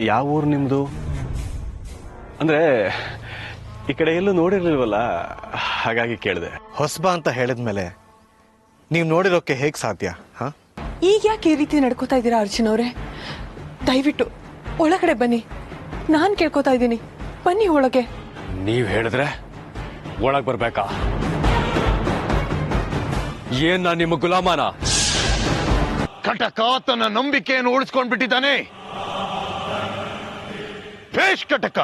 ಯಾವ ಊರು ನಿಮ್ಮದು? ಅಂದರೆ ಈ ಕಡೆ ಎಲ್ಲೂ ನೋಡಿರ್ಲಿಲ್ವಲ್ಲ, ಹಾಗಾಗಿ ಕೇಳಿದೆ. ಹೊಸಬ ಅಂತ ಹೇಳಿದ್ಮೇಲೆ ನೀವು ನೋಡಿರೋಕ್ಕೆ ಹೇಗೆ ಸಾಧ್ಯ? ಹಾಂ, ಈಗ ಯಾಕೆ ಈ ರೀತಿ ನಡ್ಕೋತಾ ಇದ್ದೀರಾ ಅರ್ಜುನ್ ಅವರೇ? ದಯವಿಟ್ಟು ಒಳಗಡೆ ಬನ್ನಿ, ನಾನು ಕೇಳ್ಕೊತಾ ಇದ್ದೀನಿ, ಬನ್ನಿ ಒಳಗೆ. ನೀವ್ ಹೇಳಿದ್ರೆ ಒಳಗ್ ಬರ್ಬೇಕಾ? ಏನ್ ನಾ ನಿಮ್ಮ ಗುಲಾಮನ? ಕಟಕ ತನ್ನ ನಂಬಿಕೆಯನ್ನು ಉಳಿಸ್ಕೊಂಡ್ಬಿಟ್ಟಿದ್ದಾನೆ. ಬೇಷ್ ಕಟಕ,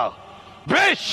ಬೇಷ್.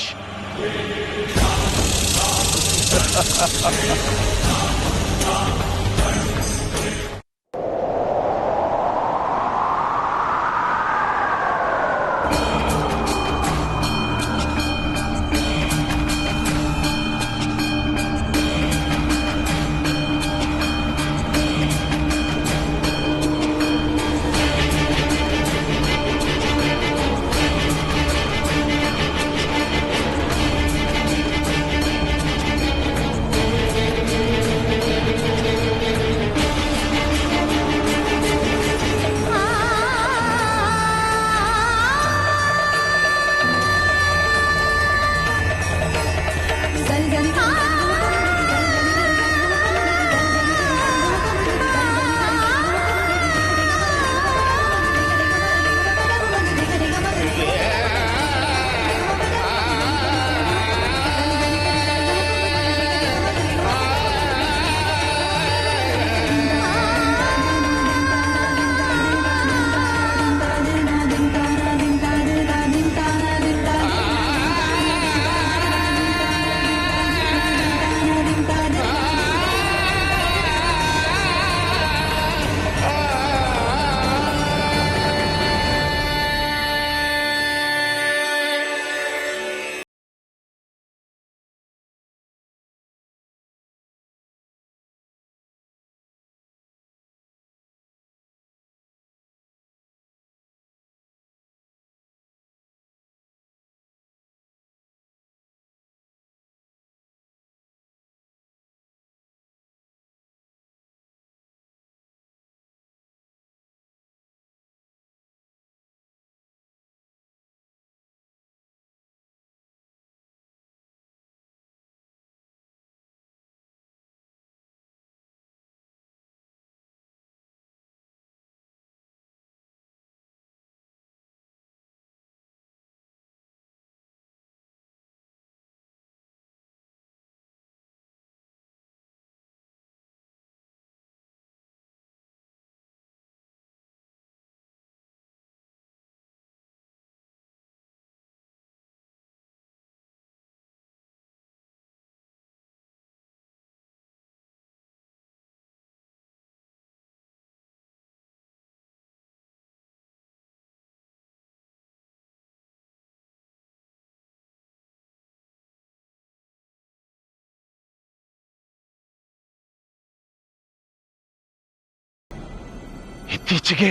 ಇತ್ತೀಚೆಗೆ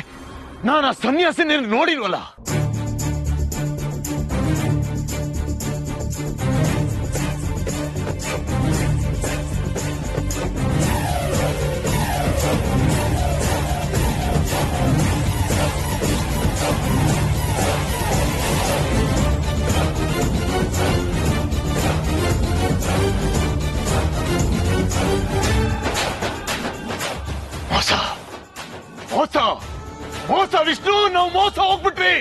ನಾನು ಆ ಸನ್ಯಾಸಿನ ನೋಡಿಲ್ವಲ್ಲ. ಮೋಸ ಮೋಸ ಮೋಸ ವಿಷ್ಣು, ನಾವು ಮೋಸ ಹೋಗ್ಬಿಟ್ರಿ.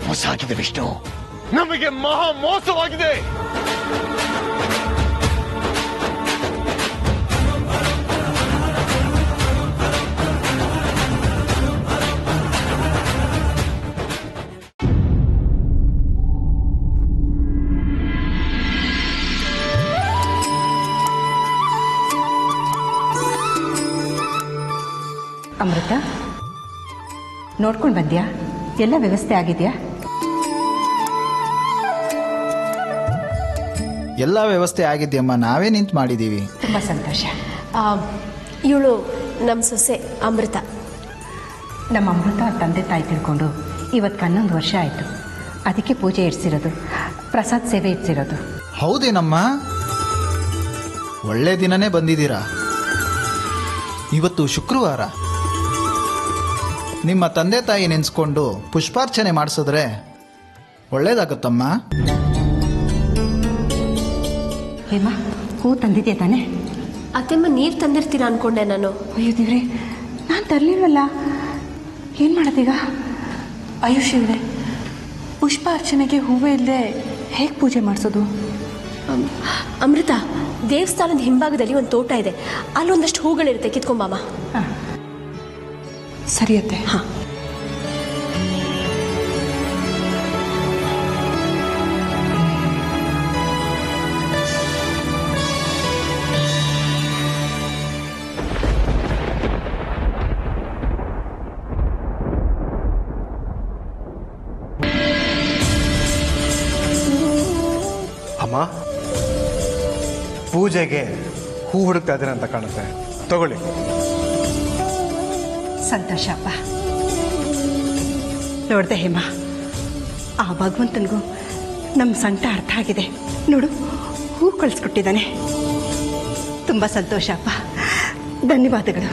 ಮೋಸ ಆಗಿದೆ ವಿಷ್ಣು, ನಮಗೆ ಮಹಾ ಮೋಸವಾಗಿದೆ. ಅಮೃತ, ನೋಡ್ಕೊಂಡು ಬಂದ್ಯಾ? ಎಲ್ಲ ವ್ಯವಸ್ಥೆ ಆಗಿದೆಯಾ? ಎಲ್ಲ ವ್ಯವಸ್ಥೆ ಆಗಿದೆಯಮ್ಮ, ನಾವೇ ನಿಂತು ಮಾಡಿದ್ದೀವಿ. ತುಂಬ ಸಂತೋಷ. ಇವಳು ನಮ್ಮ ಸೊಸೆ ಅಮೃತ. ನಮ್ಮ ಅಮೃತ ತಂದೆ ತಾಯಿ ತಿಳ್ಕೊಂಡು ಇವತ್ತು 11 ವರ್ಷ ಆಯಿತು. ಅದಕ್ಕೆ ಪೂಜೆ ಇಡ್ಸಿರೋದು, ಪ್ರಸಾದ ಸೇವೆ ಇಡ್ಸಿರೋದು. ಹೌದೇನಮ್ಮ, ಒಳ್ಳೆ ದಿನನೇ ಬಂದಿದ್ದೀರಾ. ಇವತ್ತು ಶುಕ್ರವಾರ. ನಿಮ್ಮ ತಂದೆ ತಾಯಿ ನೆನೆಸ್ಕೊಂಡು ಪುಷ್ಪಾರ್ಚನೆ ಮಾಡಿಸಿದ್ರೆ ಒಳ್ಳೇದಾಗುತ್ತಮ್ಮ. ಹೇಮಾ, ಹೂ ತಂದಿದ್ಯಾ ತಾನೆ? ಅತ್ತೆಮ್ಮ ನೀರು ತಂದಿರ್ತೀರಾ ಅನ್ಕೊಂಡೆ ನಾನು. ಅಯ್ಯೋ ದೇವ್ರೆ, ನಾನು ತರಲಿಲ್ವಲ್ಲ, ಏನು ಮಾಡೋದೀಗ? ಆಯುಷ್ ಪುಷ್ಪ ಅರ್ಚನೆಗೆ ಹೂವೇ ಇಲ್ಲದೆ ಹೇಗೆ ಪೂಜೆ ಮಾಡಿಸೋದು? ಅಮೃತ, ದೇವಸ್ಥಾನದ ಹಿಂಭಾಗದಲ್ಲಿ ಒಂದು ತೋಟ ಇದೆ, ಅಲ್ಲೊಂದಷ್ಟು ಹೂಗಳಿರುತ್ತೆ, ಕಿತ್ಕೊಂಬಾಮ. ಸರಿಯತ್ತೆ. ಹಾಂ. ಅಮ್ಮ, ಪೂಜೆಗೆ ಹೂ ಹುಡುಕ್ತಾ ಇದ್ದೀರ ಅಂತ ಕಾಣುತ್ತೆ, ತಗೊಳ್ಳಿ. ಸಂತೋಷ ಅಪ್ಪ. ನೋಡ್ದೆ ಹೇಮಾ, ಆ ಭಗವಂತನಿಗೂ ನಮ್ಮ ಸಂಕಟ ಅರ್ಥ ಆಗಿದೆ. ನೋಡು, ಹೂ ಕಳಿಸ್ಕೊಟ್ಟಿದ್ದಾನೆ. ತುಂಬ ಸಂತೋಷ ಅಪ್ಪ, ಧನ್ಯವಾದಗಳು.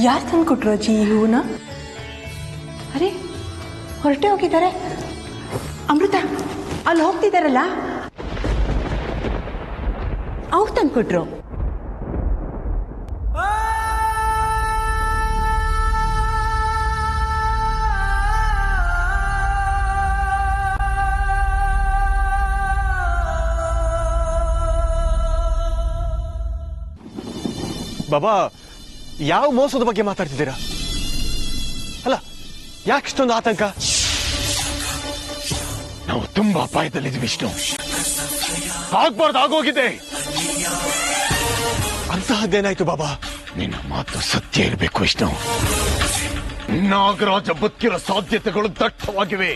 ಯಾರು ತಂದು ಕೊಟ್ರು ಅಜ್ಜಿ ಈ ಹೂವನ್ನ? ಅರೆ, ಹೊರಟೆ ಹೋಗಿದ್ದಾರೆ. ಅಮೃತ, ಅಲ್ಲಿ ಹೋಗ್ತಿದ್ದಾರಲ್ಲ, ಅವ್ರು ತಂದು ಕೊಟ್ರು. ಬಾಬಾ, ಯಾವ ಮೋಸದ ಬಗ್ಗೆ ಮಾತಾಡ್ತಿದ್ದೀರಾ? ಅಲ್ಲ, ಯಾಕಿಷ್ಟೊಂದು ಆತಂಕ? ನಾವು ತುಂಬಾ ಅಪಾಯದಲ್ಲಿದ್ವಿ ವಿಷ್ಣು. ಆಗ್ಬಾರ್ದು ಆಗೋಗಿದೆ. ಅಂತಹದ್ದೇನಾಯ್ತು ಬಾಬಾ? ನಿನ್ನ ಮಾತು ಸತ್ಯ ಇರಬೇಕು ವಿಷ್ಣು. ನಾಗರಾಜ ಬದುಕಿರೋ ಸಾಧ್ಯತೆಗಳು ದಟ್ಟವಾಗಿವೆ.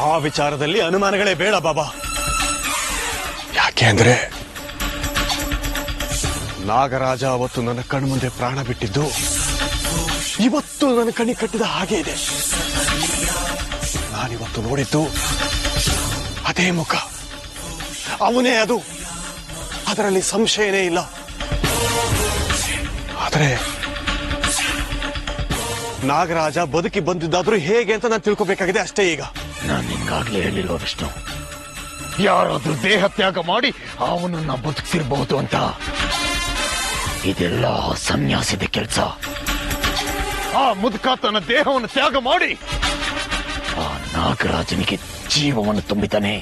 ಆ ವಿಚಾರದಲ್ಲಿ ಅನುಮಾನಗಳೇ ಬೇಡ ಬಾಬಾ. ಯಾಕೆ ಅಂದ್ರೆ ನಾಗರಾಜ ಅವತ್ತು ನನ್ನ ಕಣ್ಮುಂದೆ ಪ್ರಾಣ ಬಿಟ್ಟಿದ್ದು ಇವತ್ತು ನನ್ನ ಕಣ್ಣಿಗೆ ಕಟ್ಟಿದ ಹಾಗೆ ಇದೆ. ನಾನಿವತ್ತು ನೋಡಿದ್ದು ಅದೇ ಮುಖ, ಅವನೇ ಅದು, ಅದರಲ್ಲಿ ಸಂಶಯನೇ ಇಲ್ಲ. ಆದರೆ ನಾಗರಾಜ ಬದುಕಿ ಬಂದಿದ್ದಾದ್ರೂ ಹೇಗೆ ಅಂತ ನಾನು ತಿಳ್ಕೊಬೇಕಾಗಿದೆ ಅಷ್ಟೇ. ಈಗ ನಾನು ನಿಂಗಾಗ್ಲೇ ಹೇಳಿಲ್ವ ವಿಷ್ಣು, ಯಾರಾದ್ರೂ ದೇಹ ತ್ಯಾಗ ಮಾಡಿ ಅವನನ್ನ ಬದುಕಿಸಿರಬಹುದು ಅಂತ. ಇದೆಲ್ಲ ಸನ್ಯಾಸಿದ ಕೆಲಸ. ಆ ಮುದುಕ ತನ್ನ ದೇಹವನ್ನು ತ್ಯಾಗ ಮಾಡಿ ಆ ನಾಗರಾಜನಿಗೆ ಜೀವವನ್ನು ತುಂಬಿತಾನೆ.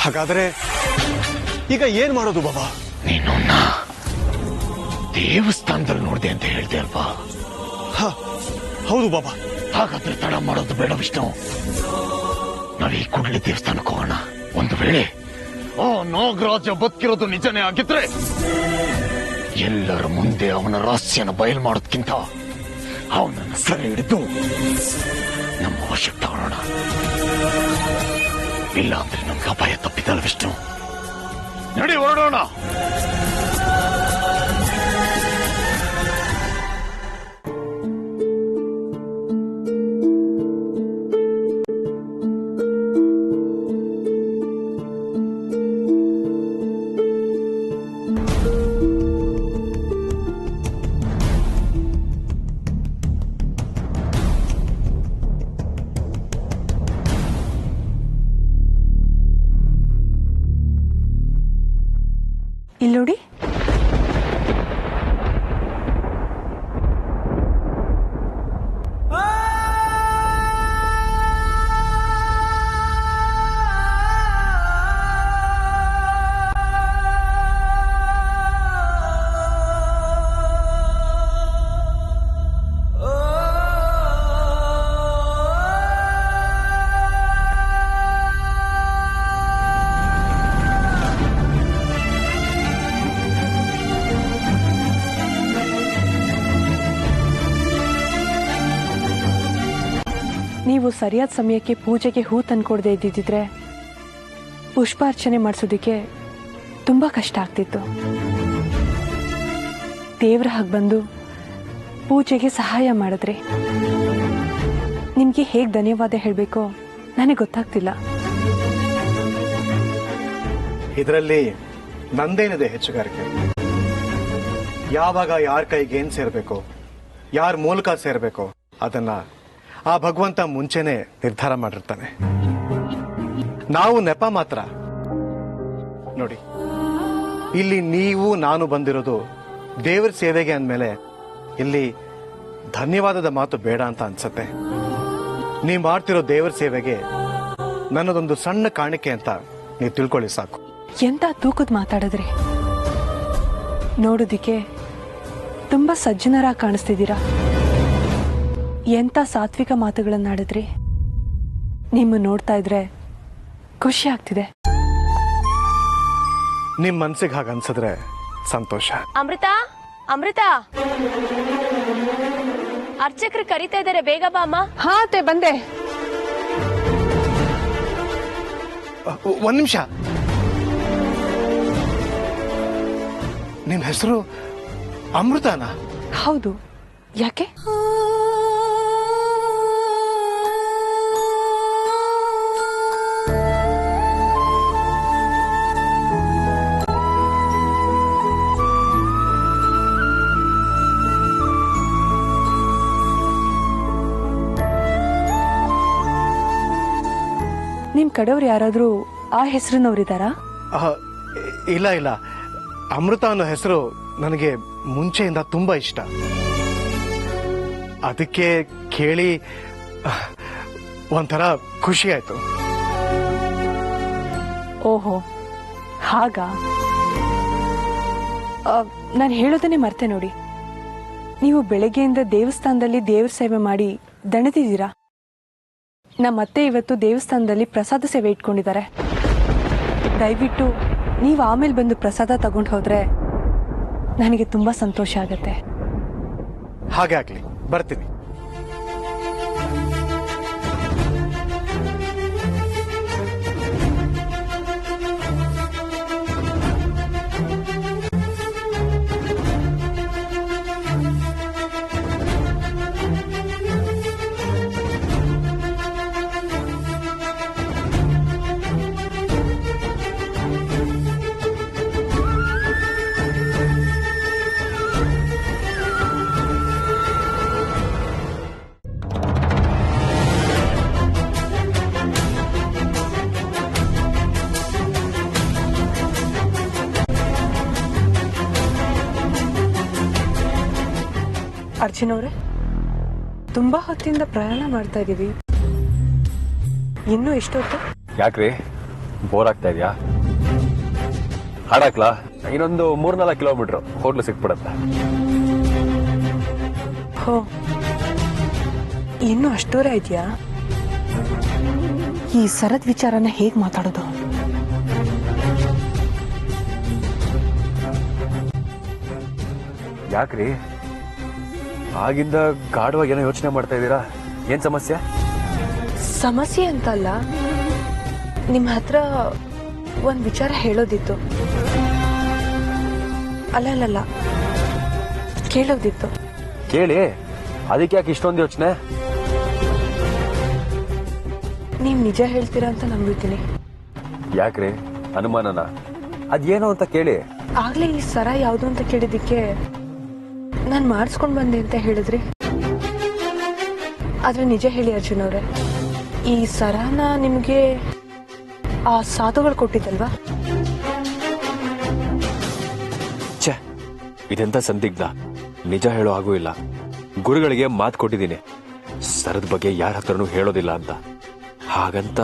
ಹಾಗಾದ್ರೆ ಈಗ ಏನ್ ಮಾಡೋದು ಬಾಬಾ? ನೀನು ದೇವಸ್ಥಾನದಲ್ಲಿ ನೋಡಿದೆ ಅಂತ ಹೇಳ್ದೆ ಅಲ್ವಾ? ಹೌದು ಬಾಬಾ. ಹಾಗಾದ್ರೆ ತಡ ಮಾಡೋದು ಬೇಡ ವಿಷ್ಣು. ನಾವೀ ಕೂಡಲೇ ದೇವಸ್ಥಾನಕ್ಕೆ ಹೋಗೋಣ. ಒಂದು ವೇಳೆ ಆ ನಾಗರಾಜ ಬದುಕಿರೋದು ನಿಜನೇ ಆಗಿದ್ರೆ ಎಲ್ಲರ ಮುಂದೆ ಅವನ ರಹಸ್ಯನ ಬಯಲು ಮಾಡೋದ್ಕಿಂತ ಅವನನ್ನು ಸೆರೆ ಹಿಡಿದು ನಮ್ಮ ವಶಕ್ಕೆ ತಗೊಳ್ಳೋಣ. ಇಲ್ಲ ಅಂದ್ರೆ ನಮ್ಗೆ ಅಪಾಯ ತಪ್ಪಿದಲ್ಲ ವಿಷ್ಣು. ನಡಿ, ಹೊರಡೋಣ. ಇಲ್ಲೋಡಿ, ನೀವು ಸರಿಯಾದ ಸಮಯಕ್ಕೆ ಪೂಜೆಗೆ ಹೂ ತಂದ್ಕೊಡದೆ ಇದ್ದಿದ್ರೆ ಪುಷ್ಪಾರ್ಚನೆ ಮಾಡಿಸೋದಕ್ಕೆ ತುಂಬ ಕಷ್ಟ ಆಗ್ತಿತ್ತು. ದೇವ್ರ ಹಾಗೆ ಬಂದು ಪೂಜೆಗೆ ಸಹಾಯ ಮಾಡಿದ್ರಿ. ನಿಮಗೆ ಹೇಗೆ ಧನ್ಯವಾದ ಹೇಳಬೇಕೋ ನನಗೆ ಗೊತ್ತಾಗ್ತಿಲ್ಲ. ಇದರಲ್ಲಿ ನಂದೇನಿದೆ ಹೆಚ್ಚುಗಾರಿಕೆ? ಯಾವಾಗ ಯಾರ ಕೈಗೆ ಏನ್ ಸೇರ್ಬೇಕು, ಯಾರ ಮೂಲಕ ಸೇರ್ಬೇಕು ಅದನ್ನ ಆ ಭಗವಂತ ಮುಂಚೆನೆ ನಿರ್ಧಾರ ಮಾಡಿರ್ತಾನೆ. ನಾವು ನೆಪ ಮಾತ್ರ. ನೋಡಿ, ಇಲ್ಲಿ ನೀವು ನಾನು ಬಂದಿರೋದು ದೇವರ ಸೇವೆಗೆ ಅಂದಮೇಲೆ ಇಲ್ಲಿ ಧನ್ಯವಾದದ ಮಾತು ಬೇಡ ಅಂತ ಅನ್ಸತ್ತೆ. ನೀವು ಮಾಡ್ತಿರೋ ದೇವರ ಸೇವೆಗೆ ನನ್ನದೊಂದು ಸಣ್ಣ ಕಾಣಿಕೆ ಅಂತ ನೀವು ತಿಳ್ಕೊಳ್ಳಿ ಸಾಕು. ಎಂತ ತೂಕದ ಮಾತಾಡಿದ್ರಿ. ನೋಡೋದಿಕ್ಕೆ ತುಂಬಾ ಸಜ್ಜನರಾಗಿ ಕಾಣಿಸ್ತಿದ್ದೀರಾ. ಎಂತ ಸಾತ್ವಿಕ ಮಾತುಗಳನ್ನಾಡಿದ್ರಿ. ನಿಮ್ಮ ನೋಡ್ತಾ ಇದ್ರೆ ಖುಷಿ ಆಗ್ತಿದೆ. ನಿಮ್ ಮನ್ಸಿಗೆ ಹಾಗೆ ಅನ್ಸಿದ್ರೆ ಸಂತೋಷ. ಅಮೃತ, ಅಮೃತ, ಅರ್ಚಕರು ಕರಿತಾ ಇದ್ದಾರೆ, ಬೇಗ ಬಾ ಅಮ್ಮ. ಹಾ ಅತ್ತೆ, ಬಂದೆ. ಒಂದ್ ನಿಮಿಷ. ನಿಮ್ ಹೆಸರು ಅಮೃತನಾ? ಹೌದು, ಯಾಕೆ? ನಿಮ್ ಕಡೆಯವ್ರು ಯಾರಾದ್ರೂ ಆ ಹೆಸರಿನವ್ರಿದಾರಾ? ಇಲ್ಲ ಇಲ್ಲ, ಅಮೃತ ಅನ್ನೋ ಹೆಸರು ನನಗೆ ಮುಂಚೆಯಿಂದ ತುಂಬಾ ಇಷ್ಟ. ಅದಕ್ಕೆ ಕೇಳಿ ಒಂಥರ ಖುಷಿ ಆಯ್ತು. ಓಹೋ, ಹಾಗಾ? ನಾನು ಹೇಳೋದನ್ನೇ ಮರ್ತೆ ನೋಡಿ. ನೀವು ಬೆಳಗ್ಗೆಯಿಂದ ದೇವಸ್ಥಾನದಲ್ಲಿ ದೇವ್ರ ಸೇವೆ ಮಾಡಿ ದಣಿದಿದ್ದೀರಾ. ನಮ್ಮತ್ತೆ ಇವತ್ತು ದೇವಸ್ಥಾನದಲ್ಲಿ ಪ್ರಸಾದ ಸೇವೆ ಇಟ್ಕೊಂಡಿದ್ದಾರೆ. ದಯವಿಟ್ಟು ನೀವು ಆಮೇಲೆ ಬಂದು ಪ್ರಸಾದ ತಗೊಂಡು ಹೋದ್ರೆ ನನಗೆ ತುಂಬಾ ಸಂತೋಷ ಆಗತ್ತೆ. ಹಾಗೆ ಆಗ್ಲಿ, ಬರ್ತೀನಿ. ಅರ್ಜುನ್ ಅವರೇ, ತುಂಬಾ ಹೊತ್ತಿಂದ ಪ್ರಯಾಣ ಮಾಡ್ತಾ ಇದೀವಿ. ಇನ್ನೂ ಎಷ್ಟೊತ್ತು? ಯಾಕ್ರಿ, ಬೋರ್ ಆಗ್ತಾ ಇದೆಯಾ? ಹಾಡಾಕ್ಲಾ? ಇನ್ನೊಂದು 3-4 ಕಿಲೋಮೀಟರ್ ಹೋಟ್ಲು ಸಿಕ್ಬಿಡತ್ತೆ. ಹೋ, ಇನ್ನೂ ಅಷ್ಟು ದೂರ ಇದೆಯಾ? ಈ ಸರದ್ ವಿಚಾರನ ಹೇಗ್ ಮಾತಾಡೋದು? ಯಾಕ್ರಿ, ಆಗಿಂದ ಗಾಢವಾಗಿ ಏನೋ ಯೋಚನೆ ಮಾಡ್ತಾ ಇದ್ದೀರಾ? ಏನ್ ಸಮಸ್ಯೆ? ಸಮಸ್ಯೆ ಅಂತಲ್ಲ, ನಿಮ್ಮ ಹತ್ರ ಒಂದು ವಿಚಾರ ಹೇಳೋದಿತ್ತು. ಅಲ್ಲ, ಕೇಳೋದಿತ್ತು. ಕೇಳಿ, ಅದಕ್ಕೆ ಯಾಕೆ ಇಷ್ಟೊಂದು ಯೋಚನೆ? ನೀವು ನಿಜ ಹೇಳ್ತೀರಾ ಅಂತ ನಂಬಿದ್ದೀನಿ. ಯಾಕ್ರಿ, ಅನುಮಾನನ? ಅದೇನು ಅಂತ ಕೇಳಿ. ಆಗ್ಲೇ ಈ ಸರ ಯಾವುದು ಅಂತ ಕೇಳಿದ್ದಕ್ಕೆ ನಾನು ಮಾಡಿಸ್ಕೊಂಡು ಬಂದೆ ಅಂತ ಹೇಳಿದ್ರಿ. ಆದ್ರೆ ನಿಜ ಹೇಳಿ ಅರ್ಜುನ್ ಅವ್ರೆ, ಈ ಸರನ ನಿಮಗೆ ಆ ಸಾಧುಗಳು ಕೊಟ್ಟಿದ್ದಲ್ವಾ? ಛೆ, ಇದೆಂತ ಸಂದಿಗ್ಧ. ನಿಜ ಹೇಳೋ ಹಾಗೂ ಇಲ್ಲ. ಗುರುಗಳಿಗೆ ಮಾತು ಕೊಟ್ಟಿದ್ದೀನಿ, ಸರದ ಬಗ್ಗೆ ಯಾರ ಹತ್ರನೂ ಹೇಳೋದಿಲ್ಲ ಅಂತ. ಹಾಗಂತ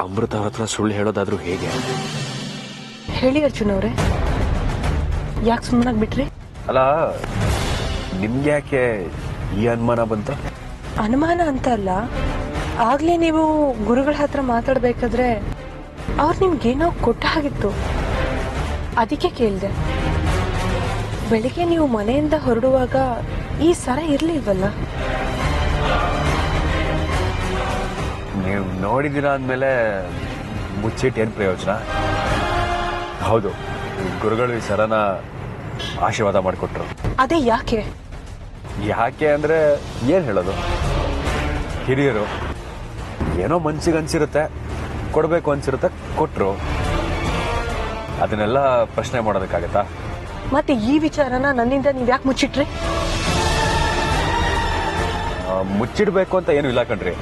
ಅಮೃತ ಹತ್ರ ಸುಳ್ಳು ಹೇಳೋದಾದ್ರೂ ಹೇಗೆ? ಹೇಳಿ ಅರ್ಜುನ್ ಅವ್ರೆ, ಯಾಕೆ ಸುಮ್ಮನಾಗಿ ಬಿಟ್ರಿ? ಅಲ್ಲ, ನಿಮ್ಗೆ ಯಾಕೆ ಈ ಅನುಮಾನ ಬಂತ? ಅನುಮಾನ ಅಂತ ಅಲ್ಲ, ಆಗ್ಲೇ ನೀವು ಗುರುಗಳ ಹತ್ರ ಮಾತಾಡ್ಬೇಕಾದ್ರೆ ಅವ್ರು ನಿಮ್ಗೇನೋ ಕೊಟ್ಟ ಹಾಗಿತ್ತು, ಅದಕ್ಕೆ ಕೇಳಿದೆ. ಬೆಳಿಗ್ಗೆ ನೀವು ಮನೆಯಿಂದ ಹೊರಡುವಾಗ ಈ ಸರ ಇರ್ಲಿಲ್ವಲ್ಲ? ನೀವು ನೋಡಿದ್ದೀರಾ ಅಂದಮೇಲೆ ಮುಚ್ಚಿಟ್ಟು ಏನು ಪ್ರಯೋಜನ? ಹೌದು, ಗುರುಗಳು ಈ ಸರನ ಆಶೀರ್ವಾದ ಮಾಡಿಕೊಟ್ರು. ಅದೇ ಯಾಕೆ? ಯಾಕೆ ಅಂದ್ರೆ ಏನ್ ಹೇಳೋದು? ಹಿರಿಯರು ಏನೋ ಮನ್ಸಿಗೆ ಅನ್ಸಿರುತ್ತೆ, ಕೊಡಬೇಕು ಅನ್ಸಿರುತ್ತೆ, ಕೊಟ್ರು. ಅದನ್ನೆಲ್ಲ ಪ್ರಶ್ನೆ ಮಾಡೋದಕ್ಕಾಗತ್ತಾ? ಮತ್ತೆ ಈ ವಿಚಾರನ ನನ್ನಿಂದ ನೀವ್ ಯಾಕೆ ಮುಚ್ಚಿಟ್ರಿ? ಮುಚ್ಚಿಡ್ಬೇಕು ಅಂತ ಏನು ಇಲ್ಲ ಕಣ್ರಿ.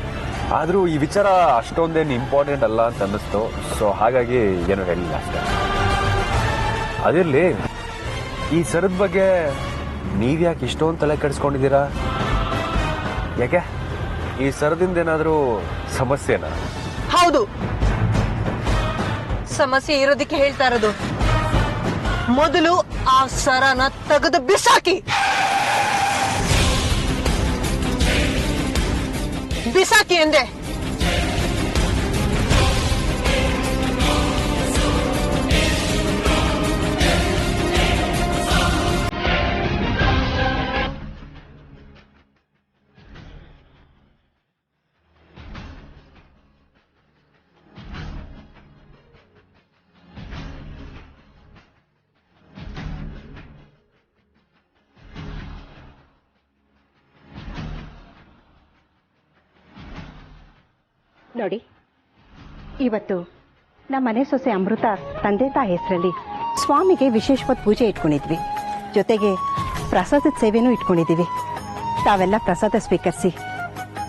ಆದ್ರೂ ಈ ವಿಚಾರ ಅಷ್ಟೊಂದೇನು ಇಂಪಾರ್ಟೆಂಟ್ ಅಲ್ಲ ಅಂತ ಅನ್ನಿಸ್ತು. ಸೊ ಹಾಗಾಗಿ ಏನು ಹೇಳಿಲ್ಲ ಅಷ್ಟೇ. ಅದಿರ್ಲಿ, ಈ ಸರದ ಬಗ್ಗೆ ನೀವ್ಯಾಕೆ ಇಷ್ಟೊಂದು ತಲೆ ಕೆಡಿಸ್ಕೊಂಡಿದ್ದೀರಾ? ಯಾಕೆ ಈ ಸರದಿಂದ ಏನಾದರೂ ಸಮಸ್ಯೆನಾ? ಹೌದು, ಸಮಸ್ಯೆ ಇರೋದಕ್ಕೆ ಹೇಳ್ತಾ ಇರೋದು. ಮೊದಲು ಆ ಸರನ ತೆಗೆದು ಬಿಸಾಕಿ. ಬಿಸಾಕಿ ಎಂದೆ. ನೋಡಿ, ಇವತ್ತು ನಮ್ಮ ಮನೆ ಸೊಸೆ ಅಮೃತ ತಂದೆ ತಾಯಿ ಹೆಸರಲ್ಲಿ ಸ್ವಾಮಿಗೆ ವಿಶೇಷವಾದ ಪೂಜೆ ಇಟ್ಕೊಂಡಿದ್ವಿ. ಜೊತೆಗೆ ಪ್ರಸಾದದ ಸೇವೆನೂ ಇಟ್ಕೊಂಡಿದ್ದೀವಿ. ತಾವೆಲ್ಲ ಪ್ರಸಾದ ಸ್ವೀಕರಿಸಿ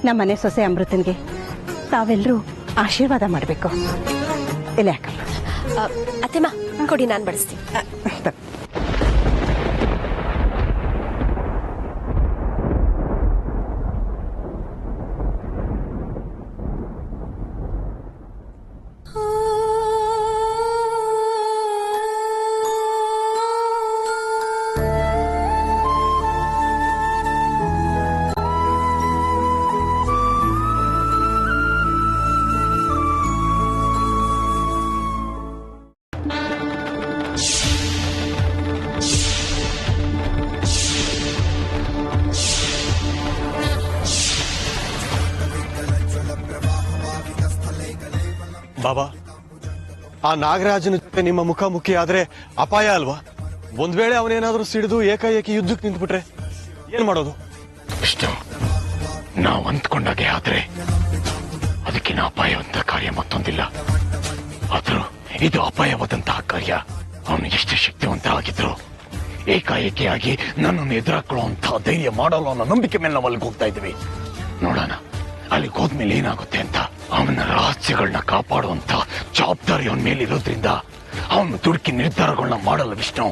ನಮ್ಮ ಮನೆ ಸೊಸೆ ಅಮೃತನ್ಗೆ ತಾವೆಲ್ಲರೂ ಆಶೀರ್ವಾದ ಮಾಡಬೇಕು. ಇಲ್ಲ ಯಾಕಮ್ಮ? ಅತ್ತೆಮ್ಮ ಕೊಡಿ, ನಾನು ಬಡಿಸ್ತೀನಿ. ಬಾಬಾ, ಆ ನಾಗರಾಜನ ಜೊತೆ ನಿಮ್ಮ ಮುಖಾಮುಖಿ ಆದ್ರೆ ಅಪಾಯ ಅಲ್ವಾ? ಒಂದ್ ವೇಳೆ ಅವನೇನಾದ್ರೂ ಸಿಡಿದು ಏಕಾಏಕಿ ಯುದ್ಧಕ್ಕೆ ನಿಂತ್ಬಿಟ್ರೆ ಏನ್ ಮಾಡೋದು? ವಿಷ್ಣು, ನಾವು ಅಂದ್ಕೊಂಡಾಗೆ ಆದ್ರೆ ಅದಕ್ಕಿನ ಅಪಾಯವಂತ ಕಾರ್ಯ ಮತ್ತೊಂದಿಲ್ಲ. ಆದ್ರೂ ಇದು ಅಪಾಯವಾದಂತಹ ಕಾರ್ಯ. ಅವನು ಎಷ್ಟು ಶಕ್ತಿವಂತ ಆಗಿದ್ರು ಏಕಾಏಕಿಯಾಗಿ ನನ್ನನ್ನು ಎದುರಾಕೊಳ್ಳುವಂತಹ ಧೈರ್ಯ ಮಾಡಲು ಅನ್ನೋ ನಂಬಿಕೆ ಮೇಲೆ ನಾವು ಅಲ್ಲಿಗೆ ಹೋಗ್ತಾ ಇದ್ವಿ. ನೋಡೋಣ ಅಲ್ಲಿಗೆ ಹೋದ್ಮೇಲೆ ಏನಾಗುತ್ತೆ ಅಂತ. ಅವನ ರಹಸ್ಯಗಳನ್ನ ಕಾಪಾಡುವಂತ ಜವಾಬ್ದಾರಿ ಅವನ ಮೇಲಿರೋದ್ರಿಂದ ಅವನು ದುಡುಕಿ ನಿರ್ಧಾರಗಳನ್ನ ಮಾಡಲ್ಲ ವಿಷ್ಣು.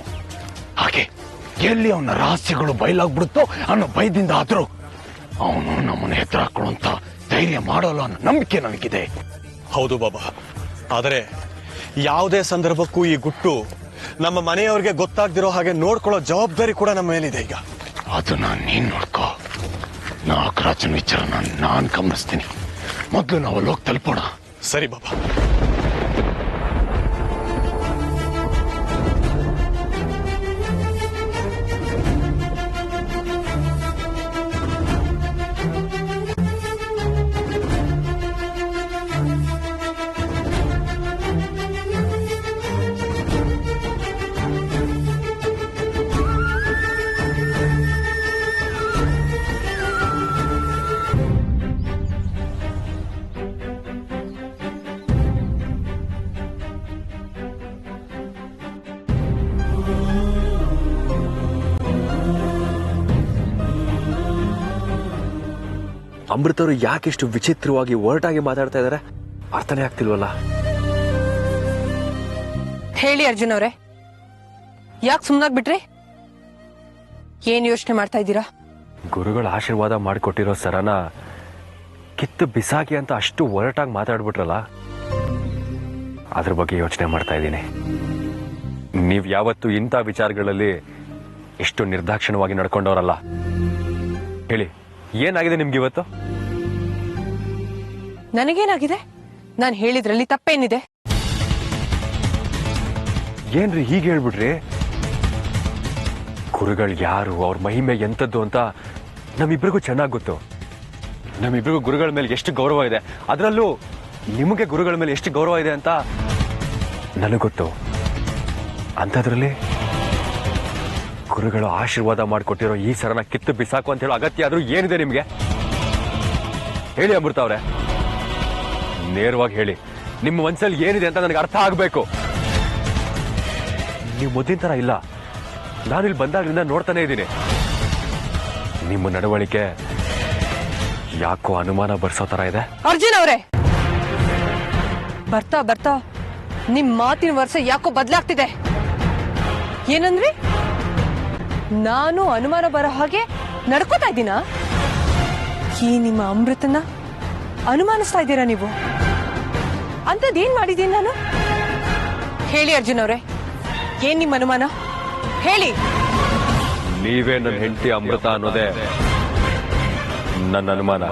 ಹಾಗೆ ಎಲ್ಲಿ ಅವನ ರಹಸ್ಯಗಳು ಬಯಲಾಗ್ಬಿಡುತ್ತೋ ಅನ್ನೋ ಭಯದಿಂದ ಆದ್ರೂ ಅವನು ನಮ್ಮನ್ನು ಎದುರಾಕೊಳ್ಳುವಂತ ಧೈರ್ಯ ಮಾಡಲ್ಲ ಅನ್ನೋ ನಂಬಿಕೆ ನನಗಿದೆ. ಹೌದು ಬಾಬಾ, ಆದರೆ ಯಾವುದೇ ಸಂದರ್ಭಕ್ಕೂ ಈ ಗುಟ್ಟು ನಮ್ಮ ಮನೆಯವರಿಗೆ ಗೊತ್ತಾಗ್ದಿರೋ ಹಾಗೆ ನೋಡ್ಕೊಳ್ಳೋ ಜವಾಬ್ದಾರಿ ಕೂಡ ನಮ್ಮ ಮೇಲಿದೆ. ಈಗ ಅದನ್ನ ನೀನ್ ನೋಡ್ಕೋ. ನಾಗರಾಜನ ವಿಚಾರ ನಾನ್ ಗಮನಿಸ್ತೀನಿ. ಮೊದಲು ನಾವು ಅಲ್ಲಿ ಹೋಗಿ ತಲುಪೋಣ. ಸರಿ ಬಾಬಾ. ಅಮೃತರು ಯಾಕಿಷ್ಟು ವಿಚಿತ್ರವಾಗಿ ಒರಟಾಗಿ ಮಾತಾಡ್ತಾ ಇದಾರೆ ಅರ್ಥನೇ ಆಗ್ತಿಲ್ವಲ್ಲ. ಹೇಳಿ ಅರ್ಜುನ್ ಅವರೇ, ಯಾಕೆ ಸುಮ್ನಾಗ್ಬಿಟ್ರಿ? ಏನ್ ಯೋಚನೆ ಮಾಡ್ತಾ ಇದ್ದೀರಾ? ಗುರುಗಳ ಆಶೀರ್ವಾದ ಮಾಡಿಕೊಟ್ಟಿರೋ ಸರನ ಕಿತ್ತು ಬಿಸಾಕಿ ಅಂತ ಅಷ್ಟು ಒರಟಾಗಿ ಮಾತಾಡ್ಬಿಟ್ರಲ್ಲ, ಅದ್ರ ಬಗ್ಗೆ ಯೋಚನೆ ಮಾಡ್ತಾ ಇದ್ದೀನಿ. ನೀವ್ ಯಾವತ್ತು ಇಂಥ ವಿಚಾರಗಳಲ್ಲಿ ಎಷ್ಟು ನಿರ್ದಾಕ್ಷಿಣ್ಯವಾಗಿ ನಡ್ಕೊಂಡವರಲ್ಲ. ಹೇಳಿ, ಏನಾಗಿದೆ ನಿಮ್ಗೆ ಇವತ್ತು? ನನಗೇನಾಗಿದೆ? ನಾನು ಹೇಳಿದ್ರಲ್ಲಿ ತಪ್ಪೇನಿದೆ? ಏನ್ರಿ ಹೀಗೆ ಹೇಳ್ಬಿಟ್ರಿ? ಗುರುಗಳು ಯಾರು, ಅವ್ರ ಮಹಿಮೆ ಎಂಥದ್ದು ಅಂತ ನಮ್ಮಿಬ್ರಿಗೂ ಚೆನ್ನಾಗಿ ಗೊತ್ತು. ನಮ್ಮಿಬ್ರಿಗೂ ಗುರುಗಳ ಮೇಲೆ ಎಷ್ಟು ಗೌರವ ಇದೆ, ಅದರಲ್ಲೂ ನಿಮಗೆ ಗುರುಗಳ ಮೇಲೆ ಎಷ್ಟು ಗೌರವ ಇದೆ ಅಂತ ನನಗೆ ಗೊತ್ತು. ಅಂಥದ್ರಲ್ಲಿ ಗುರುಗಳು ಆಶೀರ್ವಾದ ಮಾಡಿಕೊಟ್ಟಿರೋ ಈ ಸರನ ಕಿತ್ತು ಬಿಸಾಕು ಅಂತ ಹೇಳೋ ಅಗತ್ಯ ಆದ್ರೂ ಏನಿದೆ ನಿಮ್ಗೆ? ಹೇಳಿ ಅಮೃತ ಅವರೇ, ನೇರವಾಗಿ ಹೇಳಿ. ನಿಮ್ಮ ಮನಸ್ಸಲ್ಲಿ ಏನಿದೆ ಅಂತ ನನಗೆ ಅರ್ಥ ಆಗಬೇಕು. ನೀವು ಮೊದಲಿನ ಥರ ಇಲ್ಲ. ನಾನಿಲ್ಲಿ ಬಂದಾಗಲಿಂದ ನೋಡ್ತಾನೆ ಇದ್ದೀನಿ. ನಿಮ್ಮ ನಡವಳಿಕೆ ಯಾಕೋ ಅನುಮಾನ ಬರ್ಸೋ ಥರ ಇದೆ. ಅರ್ಜುನ್ ಅವರೇ, ಬರ್ತಾ ಬರ್ತಾ ನಿಮ್ ಮಾತಿನ ವರ್ಷ ಯಾಕೋ ಬದಲಾಗ್ತಿದೆ. ಏನಂದ್ರಿ? ನಾನು ಅನುಮಾನ ಬರೋ ಹಾಗೆ ನಡ್ಕೋತಾ ಇದ್ದೀನಾ? ಈ ನಿಮ್ಮ ಅಮೃತನ ಅನುಮಾನಿಸ್ತಾ ಇದ್ದೀರಾ ನೀವು? ಅಂಥದ್ದೇನ್ ಮಾಡಿದ್ದೀನಿ ನಾನು? ಹೇಳಿ ಅರ್ಜುನ್ ಅವರೇ, ಏನ್ ನಿಮ್ಮ ಅನುಮಾನ? ಹೇಳಿ. ನೀವೇ ನನ್ನ ಹೆಂಡತಿ ಅಮೃತ ಅನ್ನೋದೇ ನನ್ನ ಅನುಮಾನ.